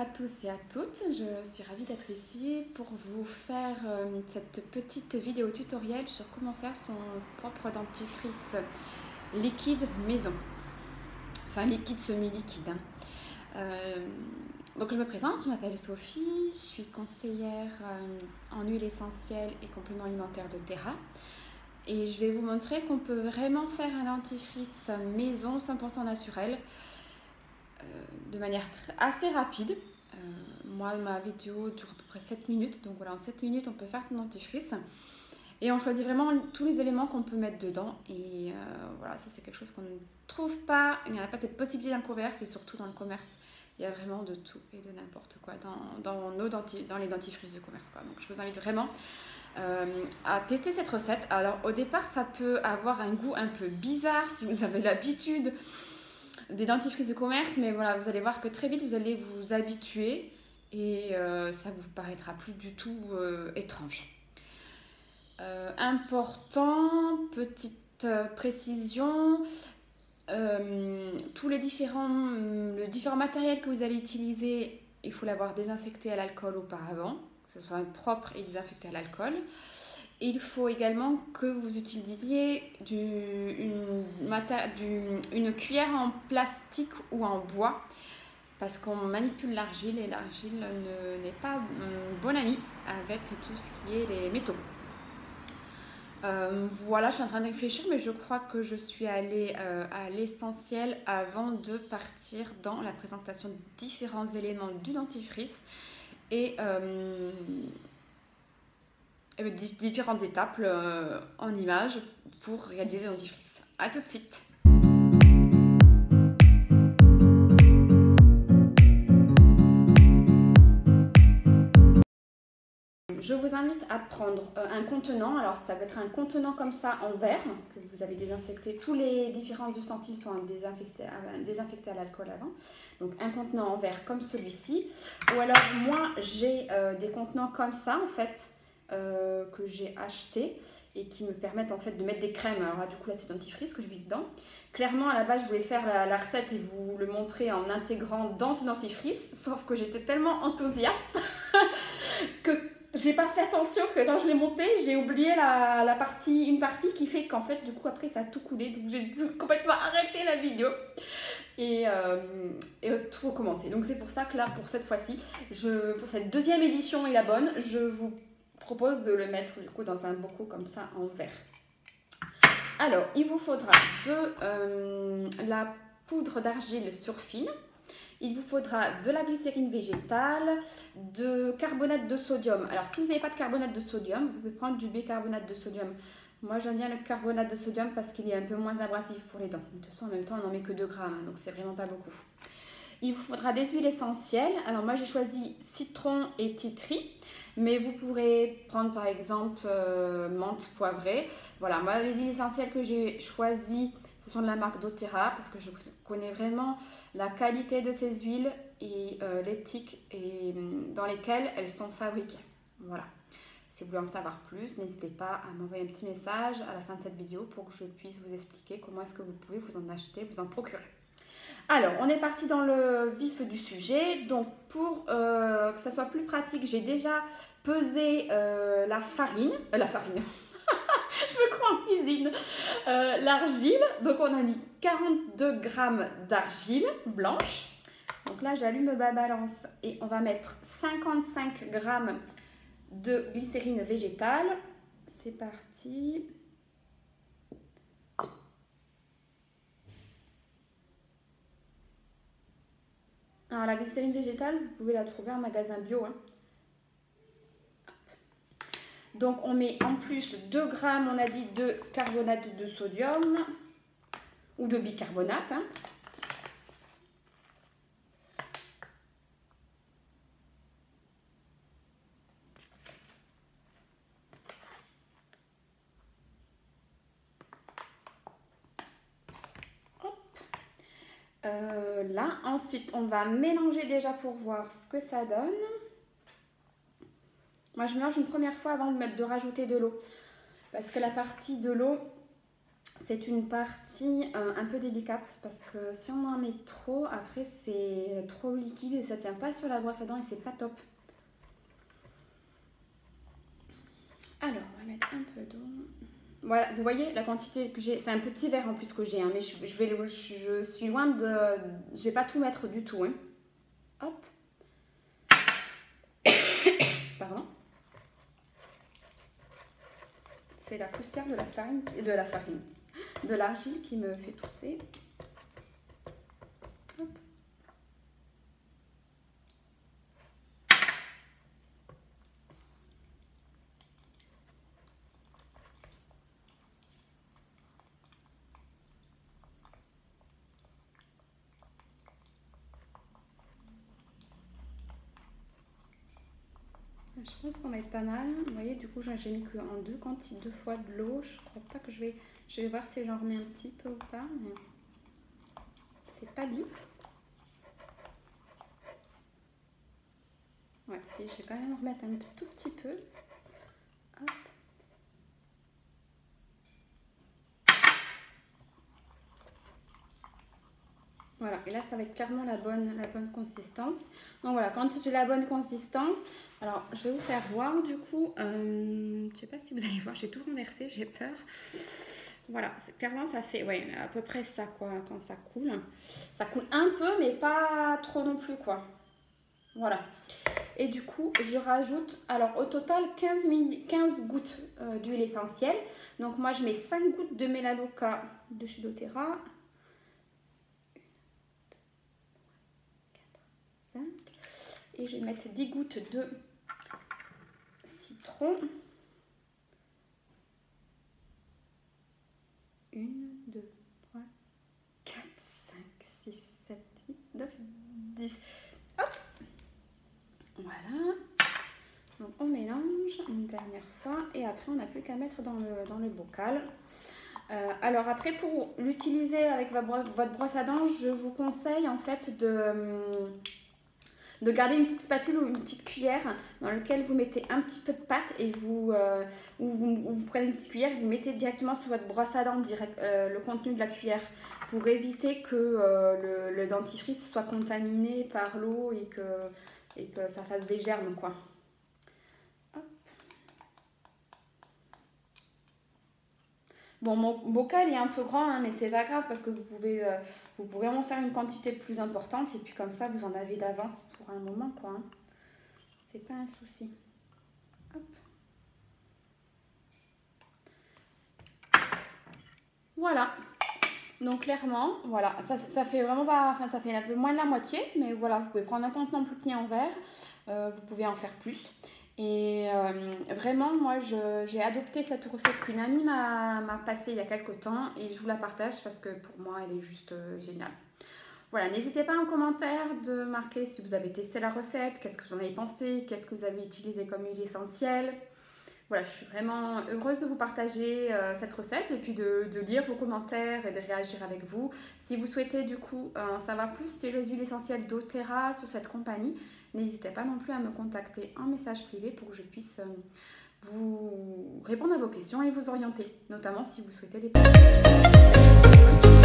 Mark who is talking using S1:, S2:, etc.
S1: à tous et à toutes, je suis ravie d'être ici pour vous faire cette petite vidéo tutoriel sur comment faire son propre dentifrice liquide maison, enfin liquide semi-liquide. Donc je me présente, je m'appelle Sophie, je suis conseillère en huile essentielle et compléments alimentaires de Terra et je vais vous montrer qu'on peut vraiment faire un dentifrice maison 100% naturel de manière assez rapide. Moi, ma vidéo dure à peu près 7 minutes, donc voilà, en 7 minutes, on peut faire son dentifrice. Et on choisit vraiment tous les éléments qu'on peut mettre dedans. Et voilà, ça c'est quelque chose qu'on ne trouve pas. Il n'y en a pas cette possibilité dans le commerce, et surtout dans le commerce, il y a vraiment de tout et de n'importe quoi dans les dentifrices de commerce, quoi. Donc je vous invite vraiment à tester cette recette. Alors au départ, ça peut avoir un goût un peu bizarre si vous avez l'habitude des dentifrices de commerce, mais voilà, vous allez voir que très vite vous allez vous habituer et ça vous paraîtra plus du tout étrange. Important, petite précision, tous les différents matériels que vous allez utiliser, il faut l'avoir désinfecté à l'alcool auparavant, que ce soit propre et désinfecté à l'alcool. Il faut également que vous utilisiez une cuillère en plastique ou en bois parce qu'on manipule l'argile et l'argile n'est pas bon ami avec tout ce qui est les métaux. Voilà, je suis en train de réfléchir, mais je crois que je suis allée à l'essentiel avant de partir dans la présentation de différents éléments du dentifrice et différentes étapes en images pour réaliser le dentifrice. A tout de suite. Je vous invite à prendre un contenant. Alors ça va être un contenant comme ça en verre que vous avez désinfecté. Tous les différents ustensiles sont désinfectés à l'alcool avant. Donc un contenant en verre comme celui-ci. Ou alors moi j'ai des contenants comme ça en fait. Que j'ai acheté et qui me permettent en fait de mettre des crèmes. Alors là, du coup là c'est dentifrice que je mets dedans. Clairement à la base je voulais faire la recette et vous le montrer en intégrant dans ce dentifrice, sauf que j'étais tellement enthousiaste que j'ai pas fait attention, que quand je l'ai monté j'ai oublié une partie qui fait qu'en fait du coup après ça a tout coulé, donc j'ai dû complètement arrêter la vidéo et tout recommencer. Donc c'est pour ça que là pour cette fois-ci, pour cette deuxième édition et la bonne, je vous propose de le mettre du coup dans un bocal comme ça en verre. Alors il vous faudra de la poudre d'argile surfine, il vous faudra de la glycérine végétale, de carbonate de sodium. Alors si vous n'avez pas de carbonate de sodium, vous pouvez prendre du bicarbonate de sodium. Moi j'aime bien le carbonate de sodium parce qu'il est un peu moins abrasif pour les dents. De toute façon en même temps on n'en met que 2 grammes, donc c'est vraiment pas beaucoup. Il vous faudra des huiles essentielles. Alors moi j'ai choisi citron et tea tree, mais vous pourrez prendre par exemple menthe poivrée. Voilà, moi les huiles essentielles que j'ai choisies, ce sont de la marque doTERRA parce que je connais vraiment la qualité de ces huiles et l'éthique dans lesquelles elles sont fabriquées. Voilà. Si vous voulez en savoir plus, n'hésitez pas à m'envoyer un petit message à la fin de cette vidéo pour que je puisse vous expliquer comment est-ce que vous pouvez vous en acheter, vous en procurer. Alors, on est parti dans le vif du sujet. Donc, pour que ça soit plus pratique, j'ai déjà pesé la farine. Je me crois en cuisine. L'argile. Donc, on a mis 42 grammes d'argile blanche. Donc là, j'allume ma balance et on va mettre 55 grammes de glycérine végétale. C'est parti. Alors la glycérine végétale, vous pouvez la trouver en magasin bio. Hein. Donc on met en plus 2 grammes, on a dit, de carbonate de sodium ou de bicarbonate. Hein. Là, ensuite, on va mélanger déjà pour voir ce que ça donne. Moi, je mélange une première fois avant de rajouter de l'eau. Parce que la partie de l'eau, c'est une partie un peu délicate parce que si on en met trop, après c'est trop liquide et ça tient pas sur la brosse à dents et c'est pas top. Alors, on va mettre un peu d'eau. Voilà, vous voyez la quantité que j'ai, c'est un petit verre en plus que j'ai, hein, mais je suis loin de... Je vais pas tout mettre du tout. Hein. Hop. Pardon. C'est la poussière de de l'argile qui me fait tousser. Hop. Je pense qu'on va être pas mal. Vous voyez, du coup, j'ai mis que en deux fois de l'eau. Je crois pas que je vais voir si j'en remets un petit peu ou pas. Mais c'est pas dit. Ouais, si, je vais quand même remettre un tout petit peu. Hop. Voilà, et là, ça va être clairement la bonne consistance. Donc voilà, quand j'ai la bonne consistance, alors je vais vous faire voir du coup. Je sais pas si vous allez voir, j'ai tout renversé, j'ai peur. Voilà, clairement, ça fait ouais, à peu près ça, quoi, quand ça coule. Ça coule un peu, mais pas trop non plus, quoi. Voilà. Et du coup, je rajoute, alors au total, 15 gouttes d'huile essentielle. Donc moi, je mets 5 gouttes de Melaleuca de chez doTERRA. 5. Et je vais mettre 10 gouttes de citron. 1, 2, 3, 4, 5, 6, 7, 8, 9, 10. Hop. Voilà. Donc on mélange une dernière fois et après on n'a plus qu'à mettre dans le bocal. Alors après, pour l'utiliser avec votre brosse à dents, je vous conseille en fait de garder une petite spatule ou une petite cuillère dans laquelle vous mettez un petit peu de pâte et vous prenez une petite cuillère et vous mettez directement sur votre brosse à dents le contenu de la cuillère pour éviter que le dentifrice soit contaminé par l'eau et que ça fasse des germes, quoi. Hop. Bon, mon bocal est un peu grand, hein, mais c'est pas grave parce que vous pouvez vraiment faire une quantité plus importante et puis comme ça vous en avez d'avance pour un moment, quoi. Hein. C'est pas un souci. Hop. Voilà. Donc clairement, voilà, ça fait vraiment pas, enfin ça fait un peu moins de la moitié, mais voilà, vous pouvez prendre un contenant plus petit en verre, vous pouvez en faire plus. Et vraiment, moi, j'ai adopté cette recette qu'une amie m'a passée il y a quelques temps et je vous la partage parce que pour moi, elle est juste géniale. Voilà, n'hésitez pas en commentaire de marquer si vous avez testé la recette, qu'est-ce que vous en avez pensé, qu'est-ce que vous avez utilisé comme huile essentielle. Voilà, je suis vraiment heureuse de vous partager cette recette et puis de lire vos commentaires et de réagir avec vous. Si vous souhaitez du coup en savoir plus sur les huiles essentielles doTERRA, sur cette compagnie, n'hésitez pas non plus à me contacter en message privé pour que je puisse vous répondre à vos questions et vous orienter, notamment si vous souhaitez les partager.